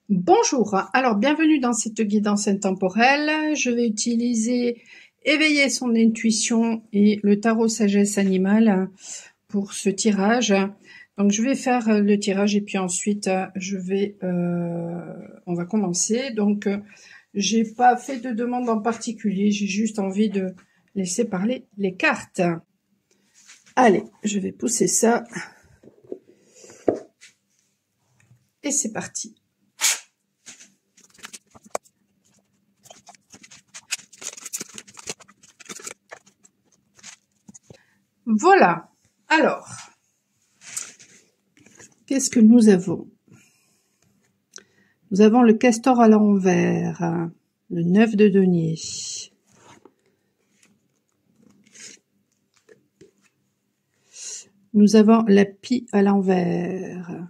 Bonjour, alors bienvenue dans cette guidance intemporelle. Je vais utiliser éveiller son intuition et le tarot sagesse animale pour ce tirage. Donc je vais faire le tirage et puis ensuite on va commencer. Donc j'ai pas fait de demande en particulier, j'ai juste envie de laisser parler les cartes. Allez, je vais pousser ça et c'est parti. Voilà. Alors, qu'est-ce que nous avons? Nous avons le castor à l'envers, le 9 de denier. Nous avons la pie à l'envers,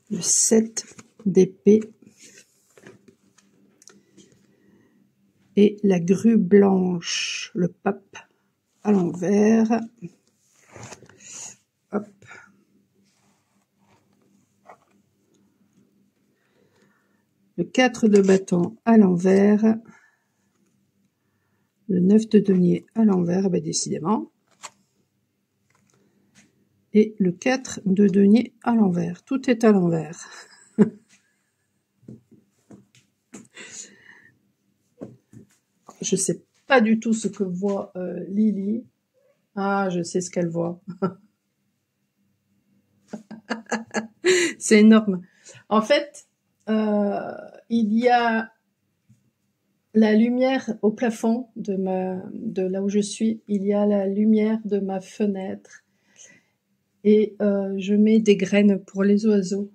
le 7 d'épée et la grue blanche, le pape à l'envers. Hop. Le 4 de bâton à l'envers, le 9 de denier à l'envers, ben décidément, et le 4 de denier à l'envers. Tout est à l'envers. Je sais pas du tout ce que voit Lily. Ah, je sais ce qu'elle voit. C'est énorme. En fait, il y a la lumière au plafond de là où je suis. Il y a la lumière de ma fenêtre. Et je mets des graines pour les oiseaux.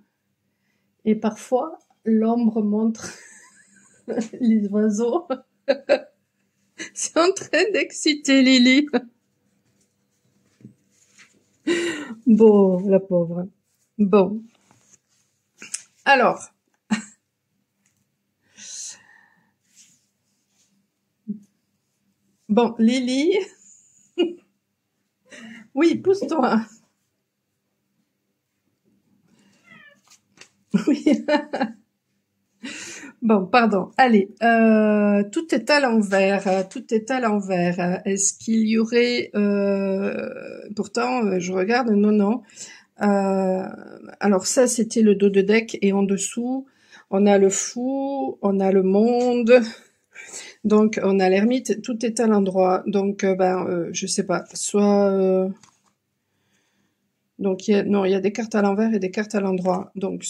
Et parfois, l'ombre montre les oiseaux. C'est en train d'exciter Lily. Bon, la pauvre. Bon. Alors. Bon, Lily. Oui, pousse-toi. Oui. Bon, pardon. Allez, tout est à l'envers. Tout est à l'envers. Est-ce qu'il y aurait... pourtant, je regarde, non, non. Alors ça, c'était le dos de deck. Et en dessous, on a le fou, on a le monde. Donc, on a l'ermite. Tout est à l'endroit. Donc, je sais pas. Soit... donc, non, il y a des cartes à l'envers et des cartes à l'endroit. Donc,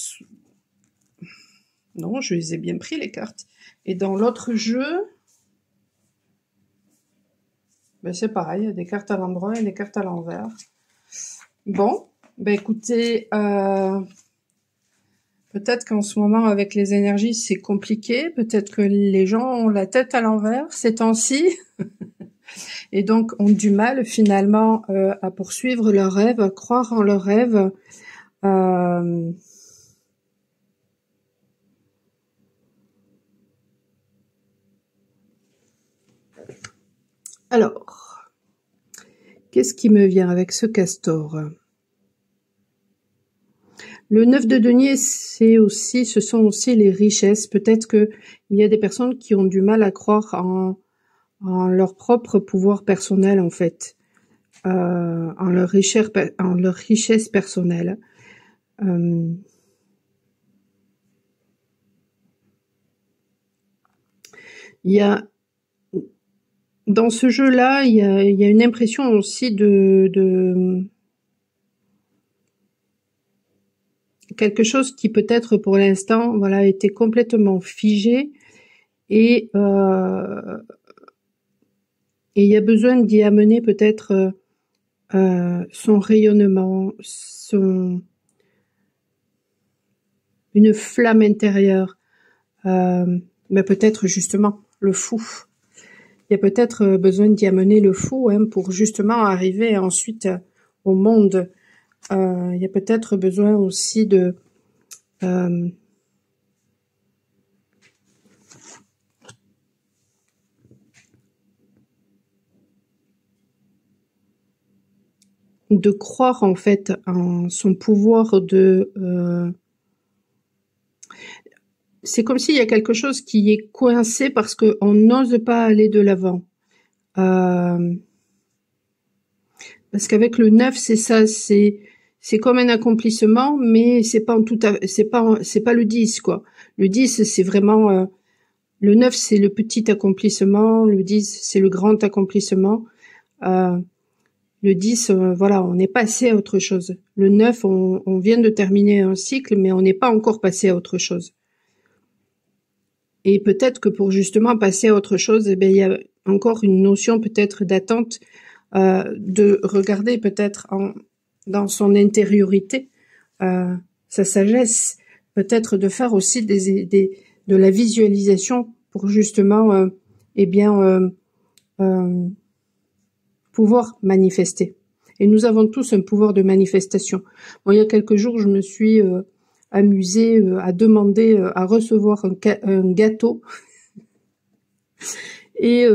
non, je les ai bien pris, les cartes. Et dans l'autre jeu, ben c'est pareil, il y a des cartes à l'endroit et des cartes à l'envers. Bon, ben écoutez, peut-être qu'en ce moment, avec les énergies, c'est compliqué. Peut-être que les gens ont la tête à l'envers ces temps-ci. Et donc ont du mal, finalement, à poursuivre leurs rêves, à croire en leurs rêves. Alors, qu'est-ce qui me vient avec ce castor? Le 9 de denier, ce sont aussi les richesses. Peut-être que il y a des personnes qui ont du mal à croire en leur propre pouvoir personnel, en fait, en leur richesse personnelle. Il y a dans ce jeu-là, il y a une impression aussi de quelque chose qui peut-être pour l'instant, voilà, était complètement figé et il y a besoin d'y amener peut-être son rayonnement, une flamme intérieure, mais peut-être justement le fou. Il y a peut-être besoin d'y amener le fou, hein, pour justement arriver ensuite au monde. Il y a peut-être besoin aussi de croire en fait en son pouvoir C'est comme s'il y a quelque chose qui est coincé parce qu'on n'ose pas aller de l'avant. Parce qu'avec le 9, c'est ça, c'est comme un accomplissement, mais c'est pas c'est pas le 10, quoi. Le 10, c'est vraiment le 9, c'est le petit accomplissement, le 10, c'est le grand accomplissement. Le 10, voilà, on est passé à autre chose. Le 9, on vient de terminer un cycle, mais on n'est pas encore passé à autre chose. Et peut-être que pour justement passer à autre chose, eh bien, il y a encore une notion peut-être d'attente, de regarder peut-être dans son intériorité, sa sagesse, peut-être de faire aussi de la visualisation pour justement, eh bien, pouvoir manifester. Et nous avons tous un pouvoir de manifestation. Bon, il y a quelques jours, je me suis amusée à demander à recevoir un gâteau et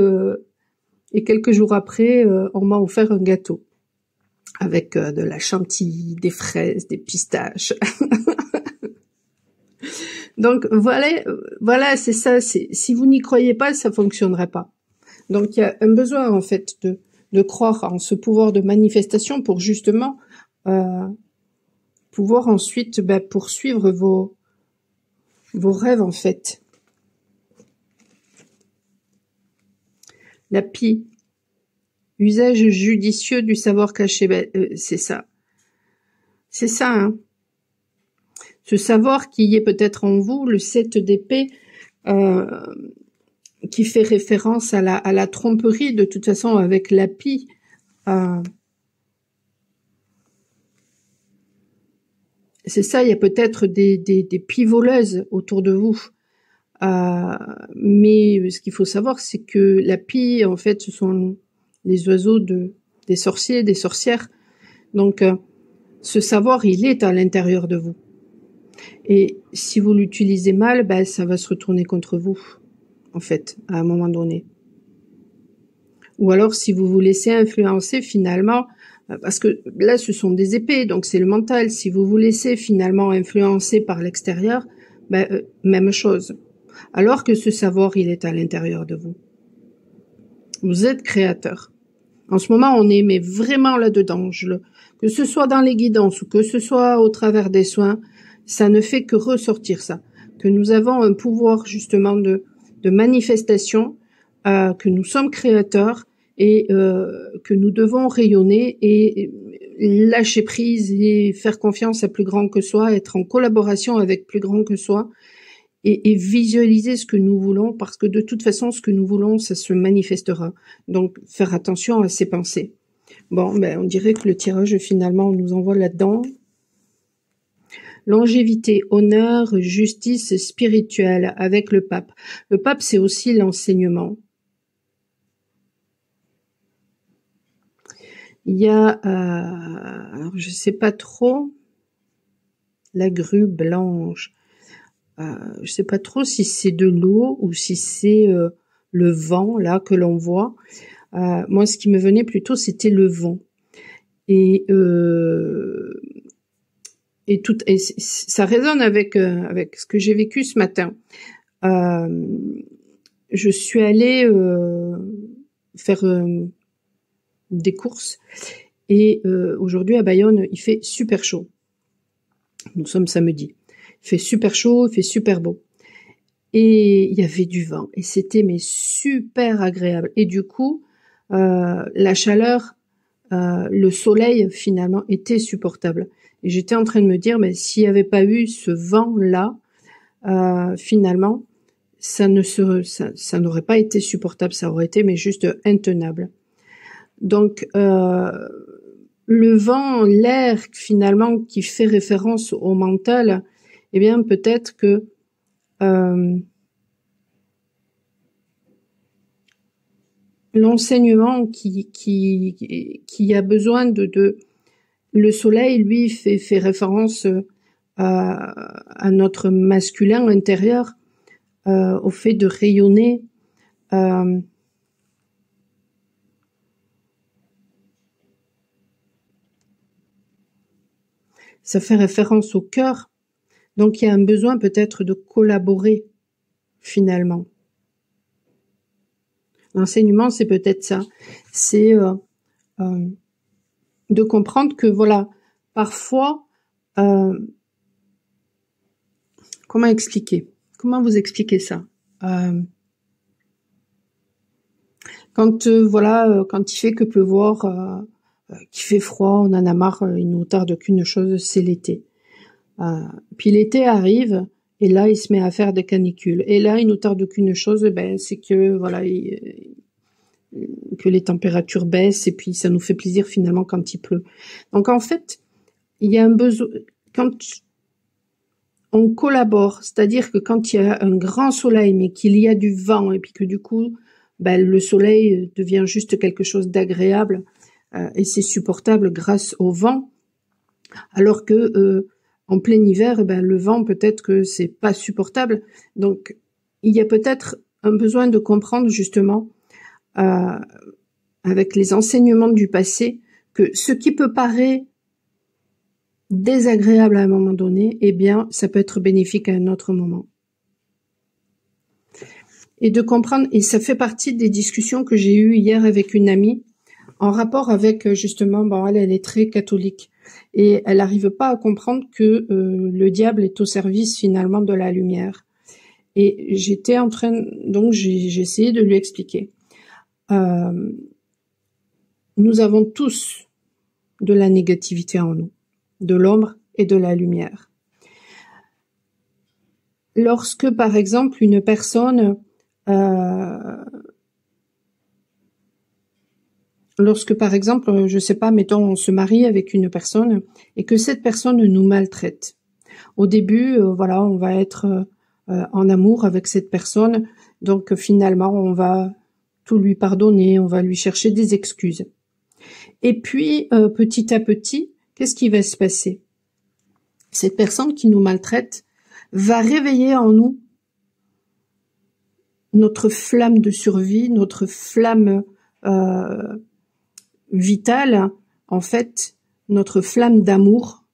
quelques jours après, on m'a offert un gâteau avec de la chantilly, des fraises, des pistaches. Donc voilà, c'est ça. Si vous n'y croyez pas, ça fonctionnerait pas. Donc il y a un besoin en fait de croire en ce pouvoir de manifestation pour justement pouvoir ensuite poursuivre vos rêves en fait. La pie, usage judicieux du savoir caché, c'est ça. C'est ça, hein. Ce savoir qui est peut-être en vous, le 7 d'épée, qui fait référence à la tromperie, de toute façon, avec la pie. C'est ça, il y a peut-être des pies voleuses autour de vous. Mais ce qu'il faut savoir, c'est que la pie, en fait, ce sont les oiseaux des sorciers, des sorcières. Donc, ce savoir, il est à l'intérieur de vous. Et si vous l'utilisez mal, ça va se retourner contre vous, en fait, à un moment donné. Ou alors, si vous vous laissez influencer, finalement, parce que là, ce sont des épées, donc c'est le mental. Si vous vous laissez finalement influencer par l'extérieur, même chose. Alors que ce savoir, il est à l'intérieur de vous. Vous êtes créateur. En ce moment, on est mais vraiment là-dedans. Que ce soit dans les guidances ou que ce soit au travers des soins, ça ne fait que ressortir ça. Que nous avons un pouvoir justement de manifestation, que nous sommes créateurs et que nous devons rayonner et lâcher prise et faire confiance à plus grand que soi, être en collaboration avec plus grand que soi et visualiser ce que nous voulons, parce que de toute façon, ce que nous voulons, ça se manifestera. Donc, faire attention à ses pensées. Bon, on dirait que le tirage, finalement, on nous envoie là-dedans. Longévité, honneur, justice spirituelle avec le pape. Le pape, c'est aussi l'enseignement. Il y a, alors je sais pas trop, la grue blanche. Je sais pas trop si c'est de l'eau ou si c'est le vent là que l'on voit. Moi, ce qui me venait plutôt, c'était le vent. Et ça résonne avec ce que j'ai vécu ce matin. Je suis allée faire des courses et aujourd'hui à Bayonne, il fait super chaud. Nous sommes samedi. Il fait super chaud, il fait super beau. Et il y avait du vent et c'était super agréable. Et du coup, la chaleur, le soleil finalement était supportable. Et j'étais en train de me dire, mais s'il n'y avait pas eu ce vent-là, finalement, ça n'aurait pas été supportable, ça aurait été mais juste intenable. Donc le vent, l'air finalement qui fait référence au mental, eh bien peut-être que l'enseignement qui a besoin de le soleil, lui, fait référence à notre masculin intérieur, au fait de rayonner. Ça fait référence au cœur. Donc il y a un besoin peut-être de collaborer finalement. L'enseignement, c'est peut-être ça. C'est de comprendre que voilà, parfois, comment expliquer? Comment vous expliquer ça? Quand voilà, quand il fait que pleuvoir, qu'il fait froid, on en a marre, il nous tarde qu'une chose, c'est l'été. Puis l'été arrive et là il se met à faire des canicules. Et là il nous tarde qu'une chose, ben c'est que voilà, que les températures baissent et puis ça nous fait plaisir finalement quand il pleut. Donc en fait, il y a un besoin quand on collabore, c'est-à-dire que quand il y a un grand soleil mais qu'il y a du vent et puis que du coup ben, le soleil devient juste quelque chose d'agréable et c'est supportable grâce au vent, alors que en plein hiver, ben, le vent peut-être que c'est pas supportable. Donc il y a peut-être un besoin de comprendre justement avec les enseignements du passé que ce qui peut paraître désagréable à un moment donné, eh bien, ça peut être bénéfique à un autre moment. Et de comprendre, et ça fait partie des discussions que j'ai eues hier avec une amie, en rapport avec, justement, bon, elle est très catholique, et elle n'arrive pas à comprendre que le diable est au service, finalement, de la lumière. Et j'étais en train, donc j'ai essayé de lui expliquer. Nous avons tous de la négativité en nous, de l'ombre et de la lumière. Lorsque, par exemple, une personne, lorsque, par exemple, je sais pas, mettons, on se marie avec une personne et que cette personne nous maltraite. Au début, voilà, on va être en amour avec cette personne, donc finalement, on va tout lui pardonner, on va lui chercher des excuses. Et puis, petit à petit, qu'est-ce qui va se passer? Cette personne qui nous maltraite va réveiller en nous notre flamme de survie, notre flamme vitale, en fait, notre flamme d'amour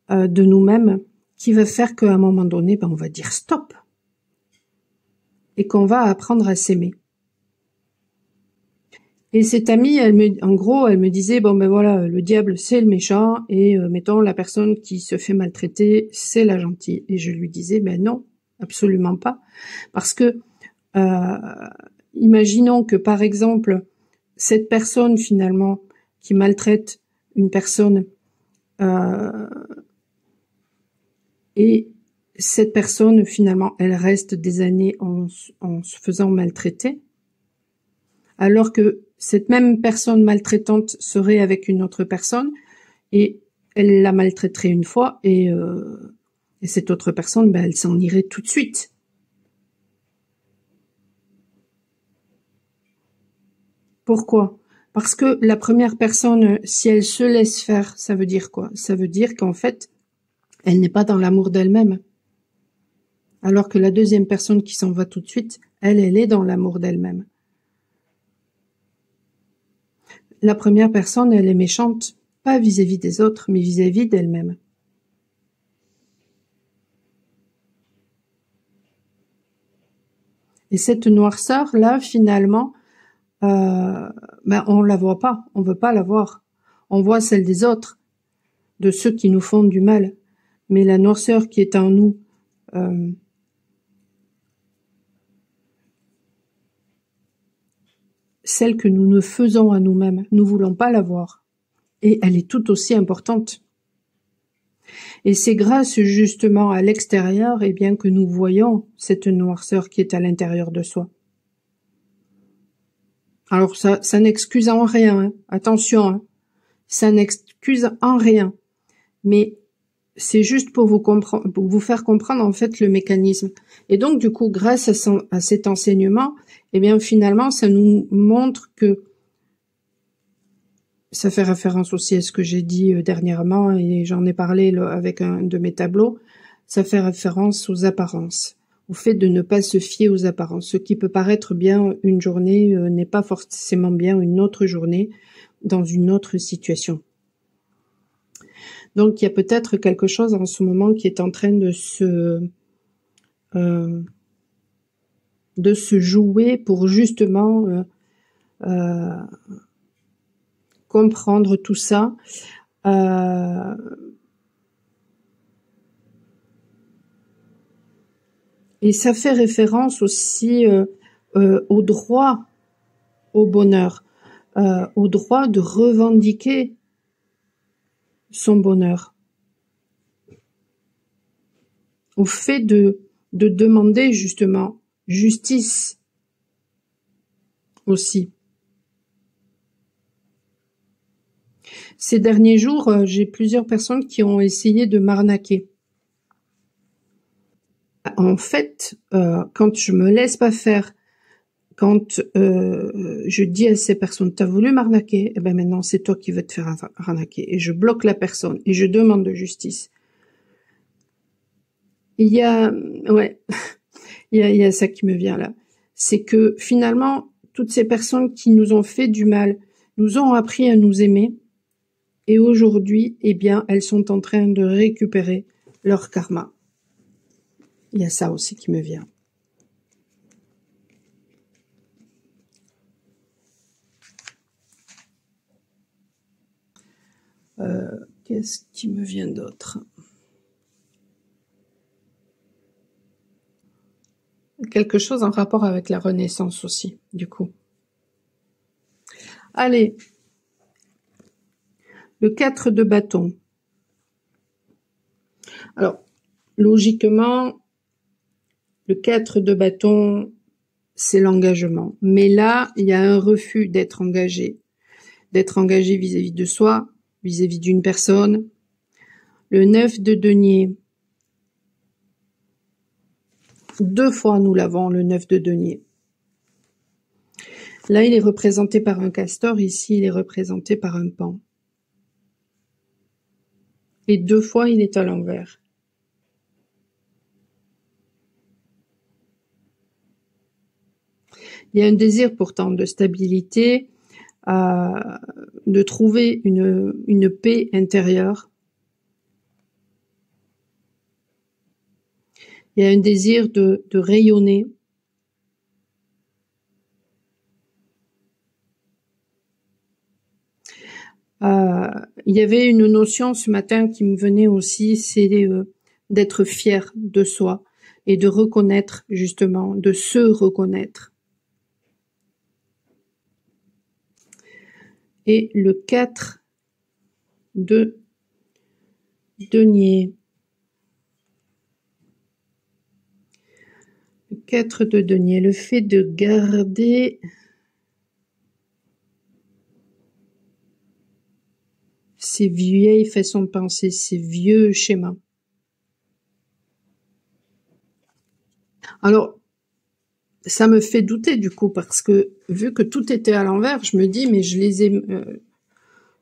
de nous-mêmes, qui va faire qu'à un moment donné, ben, on va dire stop et qu'on va apprendre à s'aimer. Et cette amie, en gros, elle me disait, bon ben voilà, le diable c'est le méchant et mettons la personne qui se fait maltraiter, c'est la gentille. Et je lui disais, ben non, absolument pas, parce que imaginons que par exemple cette personne finalement qui maltraite une personne et cette personne finalement elle reste des années en se faisant maltraiter, alors que cette même personne maltraitante serait avec une autre personne et elle la maltraiterait une fois et cette autre personne, ben, elle s'en irait tout de suite. Pourquoi? Parce que la première personne, si elle se laisse faire, ça veut dire quoi? Ça veut dire qu'en fait, elle n'est pas dans l'amour d'elle-même. Alors que la deuxième personne qui s'en va tout de suite, elle est dans l'amour d'elle-même. La première personne, elle est méchante, pas vis-à-vis des autres, mais vis-à-vis d'elle-même. Et cette noirceur-là, finalement, ben on la voit pas, on veut pas la voir. On voit celle des autres, de ceux qui nous font du mal. Mais la noirceur qui est en nous, celle que nous ne faisons à nous-mêmes, nous voulons pas la voir. Et elle est tout aussi importante. Et c'est grâce justement à l'extérieur, eh bien, que nous voyons cette noirceur qui est à l'intérieur de soi. Alors ça n'excuse en rien, hein. Attention, hein. Ça n'excuse en rien. Mais c'est juste pour vous faire comprendre en fait le mécanisme. Et donc du coup, grâce à cet enseignement, eh bien finalement, ça nous montre que ça fait référence aussi à ce que j'ai dit dernièrement et j'en ai parlé avec un de mes tableaux. Ça fait référence aux apparences, au fait de ne pas se fier aux apparences. Ce qui peut paraître bien une journée n'est pas forcément bien une autre journée dans une autre situation. Donc, il y a peut-être quelque chose en ce moment qui est en train de se jouer pour justement comprendre tout ça. Et ça fait référence aussi au droit au bonheur, au droit de revendiquer son bonheur, au fait de demander justement justice aussi. Ces derniers jours, j'ai plusieurs personnes qui ont essayé de m'arnaquer. En fait, quand je me laisse pas faire, quand je dis à ces personnes, t'as voulu m'arnaquer, eh ben maintenant c'est toi qui veux te faire arnaquer, et je bloque la personne et je demande de justice. Il y a, ouais, il y a ça qui me vient là, c'est que finalement toutes ces personnes qui nous ont fait du mal nous ont appris à nous aimer, et aujourd'hui, eh bien, elles sont en train de récupérer leur karma. Il y a ça aussi qui me vient. Qu'est-ce qui me vient d'autre? Quelque chose en rapport avec la Renaissance aussi, du coup. Allez. Le 4 de bâton. Alors, logiquement, le 4 de bâton, c'est l'engagement. Mais là, il y a un refus d'être engagé vis-à-vis de soi, vis-à-vis d'une personne. Le 9 de denier. 2 fois nous l'avons, le 9 de denier. Là, il est représenté par un castor. Ici, il est représenté par un paon. Et 2 fois, il est à l'envers. Il y a un désir pourtant de stabilité, de trouver une paix intérieure. Il y a un désir de rayonner. Il y avait une notion ce matin qui me venait aussi, c'est d'être fier de soi et de reconnaître justement, de se reconnaître. Et le 4 de denier. Le 4 de denier, le fait de garder ces vieilles façons de penser, ces vieux schémas. Alors, ça me fait douter du coup, parce que vu que tout était à l'envers, je me dis, mais je les ai...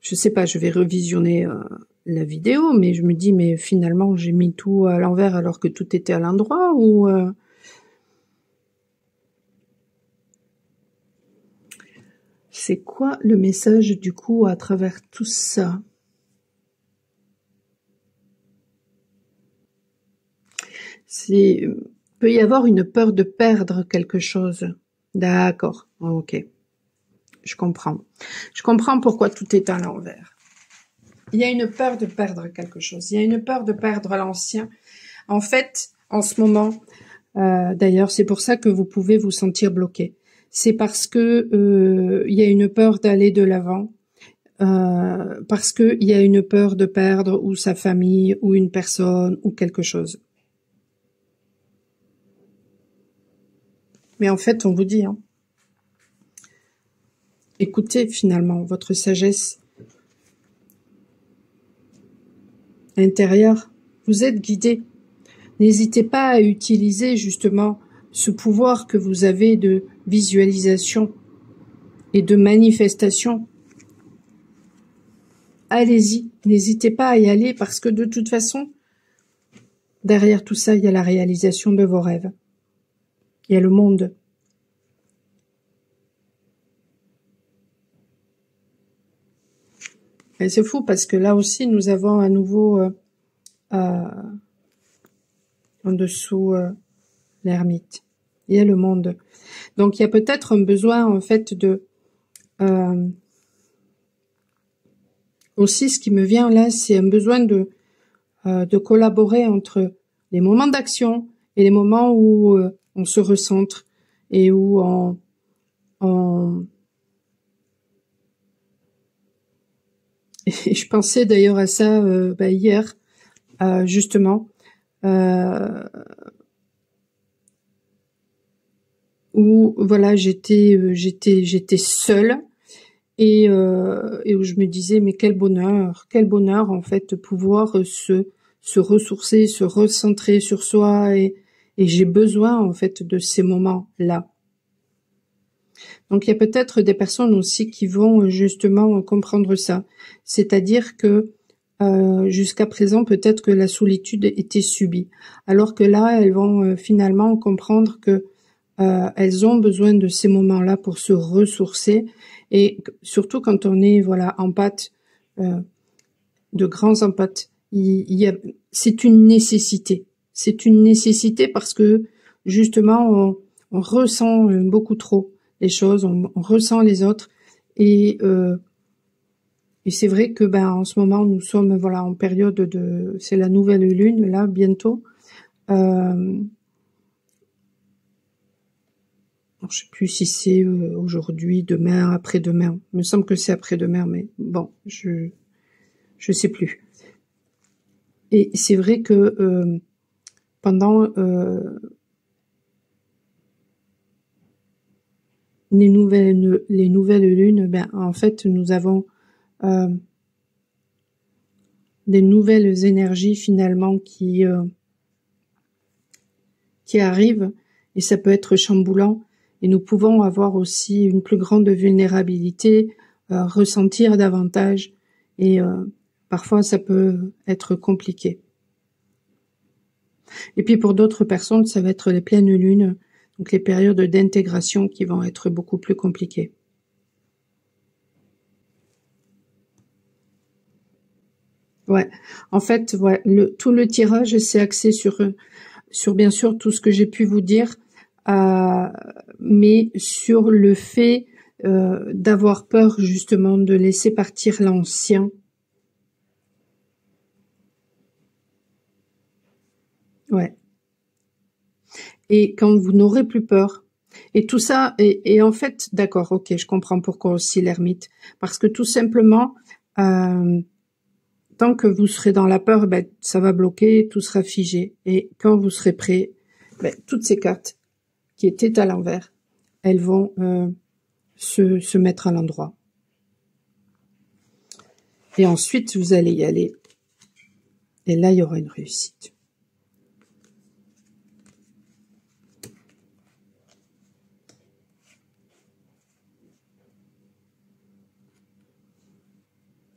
je sais pas, je vais revisionner la vidéo, mais je me dis, mais finalement, j'ai mis tout à l'envers alors que tout était à l'endroit, ou... C'est quoi le message du coup à travers tout ça? Peut y avoir une peur de perdre quelque chose. D'accord, ok. Je comprends. Je comprends pourquoi tout est à l'envers. Il y a une peur de perdre quelque chose. Il y a une peur de perdre l'ancien. En fait, en ce moment, d'ailleurs, c'est pour ça que vous pouvez vous sentir bloqué. C'est parce que il y a une peur d'aller de l'avant. Parce que il y a une peur de perdre ou sa famille ou une personne ou quelque chose. Mais en fait, on vous dit, hein, écoutez finalement votre sagesse intérieure. Vous êtes guidé. N'hésitez pas à utiliser justement ce pouvoir que vous avez de visualisation et de manifestation. Allez-y, n'hésitez pas à y aller parce que de toute façon, derrière tout ça, il y a la réalisation de vos rêves. Il y a le monde. Et c'est fou parce que là aussi, nous avons à nouveau en dessous l'ermite. Il y a le monde. Donc, il y a peut-être un besoin, en fait, de... aussi, ce qui me vient là, c'est un besoin de collaborer entre les moments d'action et les moments où on se recentre et où on... Et je pensais d'ailleurs à ça hier, justement, où voilà, j'étais seule et où je me disais mais quel bonheur en fait de pouvoir se ressourcer, se recentrer sur soi et j'ai besoin en fait de ces moments-là. Donc il y a peut-être des personnes aussi qui vont justement comprendre ça, c'est-à-dire que jusqu'à présent peut-être que la solitude était subie, alors que là elles vont finalement comprendre que elles ont besoin de ces moments-là pour se ressourcer et surtout quand on est voilà empathe, de grands empathes, c'est une nécessité. C'est une nécessité parce que justement on ressent beaucoup trop les choses, on ressent les autres et c'est vrai que en ce moment nous sommes voilà en période de c'est la nouvelle lune là bientôt. Je sais plus si c'est aujourd'hui, demain, après-demain. Il me semble que c'est après-demain, mais bon, je sais plus. Et c'est vrai que pendant les nouvelles lunes, en fait, nous avons des nouvelles énergies finalement qui arrivent et ça peut être chamboulant. Et nous pouvons avoir aussi une plus grande vulnérabilité, ressentir davantage et parfois ça peut être compliqué. Et puis pour d'autres personnes, ça va être les pleines lunes, donc les périodes d'intégration qui vont être beaucoup plus compliquées. Ouais, en fait, ouais, tout le tirage s'est axé sur bien sûr tout ce que j'ai pu vous dire, mais sur le fait d'avoir peur justement de laisser partir l'ancien. Ouais. Et quand vous n'aurez plus peur, et tout ça, et en fait, d'accord, ok, je comprends pourquoi aussi l'ermite, parce que tout simplement, tant que vous serez dans la peur, ça va bloquer, tout sera figé, et quand vous serez prêt, toutes ces cartes qui étaient à l'envers, elles vont se mettre à l'endroit. Et ensuite, vous allez y aller, et là, il y aura une réussite.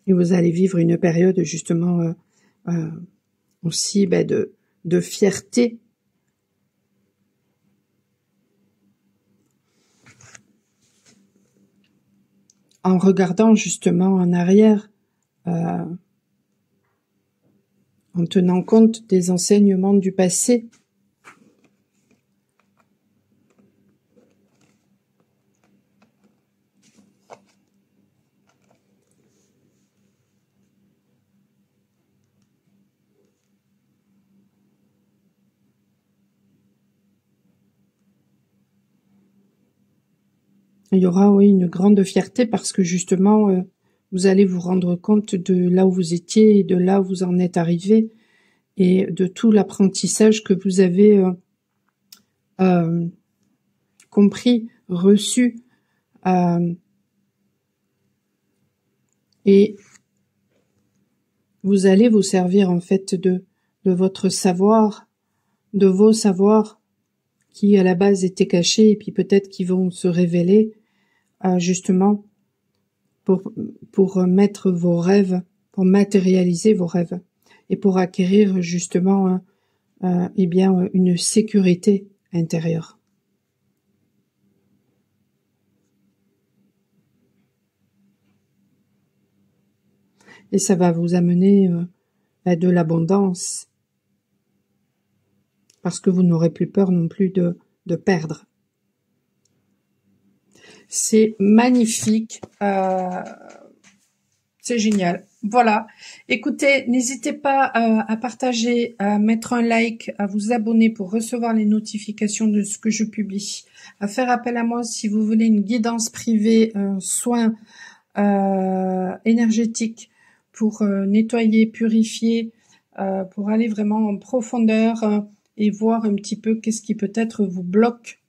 Et vous allez vivre une période justement aussi de fierté. En regardant justement en arrière, en tenant compte des enseignements du passé. Il y aura, oui, une grande fierté parce que justement, vous allez vous rendre compte de là où vous étiez et de là où vous en êtes arrivé et de tout l'apprentissage que vous avez compris, reçu. Et vous allez vous servir en fait de votre savoir, de vos savoirs qui à la base étaient cachés et puis peut-être qui vont se révéler justement pour mettre vos rêves, pour matérialiser vos rêves et pour acquérir justement une sécurité intérieure. et ça va vous amener de l'abondance, parce que vous n'aurez plus peur non plus de perdre. C'est magnifique, c'est génial. Voilà. Écoutez, n'hésitez pas à partager, à mettre un like, à vous abonner pour recevoir les notifications de ce que je publie, à faire appel à moi si vous voulez une guidance privée, un soin énergétique pour nettoyer, purifier, pour aller vraiment en profondeur et voir un petit peu qu'est-ce qui peut-être vous bloque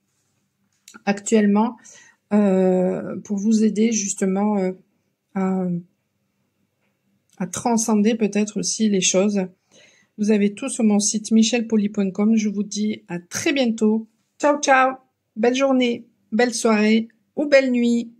actuellement, pour vous aider justement à transcender peut-être aussi les choses. Vous avez tout sur mon site michelpoli.com. Je vous dis à très bientôt. Ciao, ciao. Belle journée, belle soirée ou belle nuit.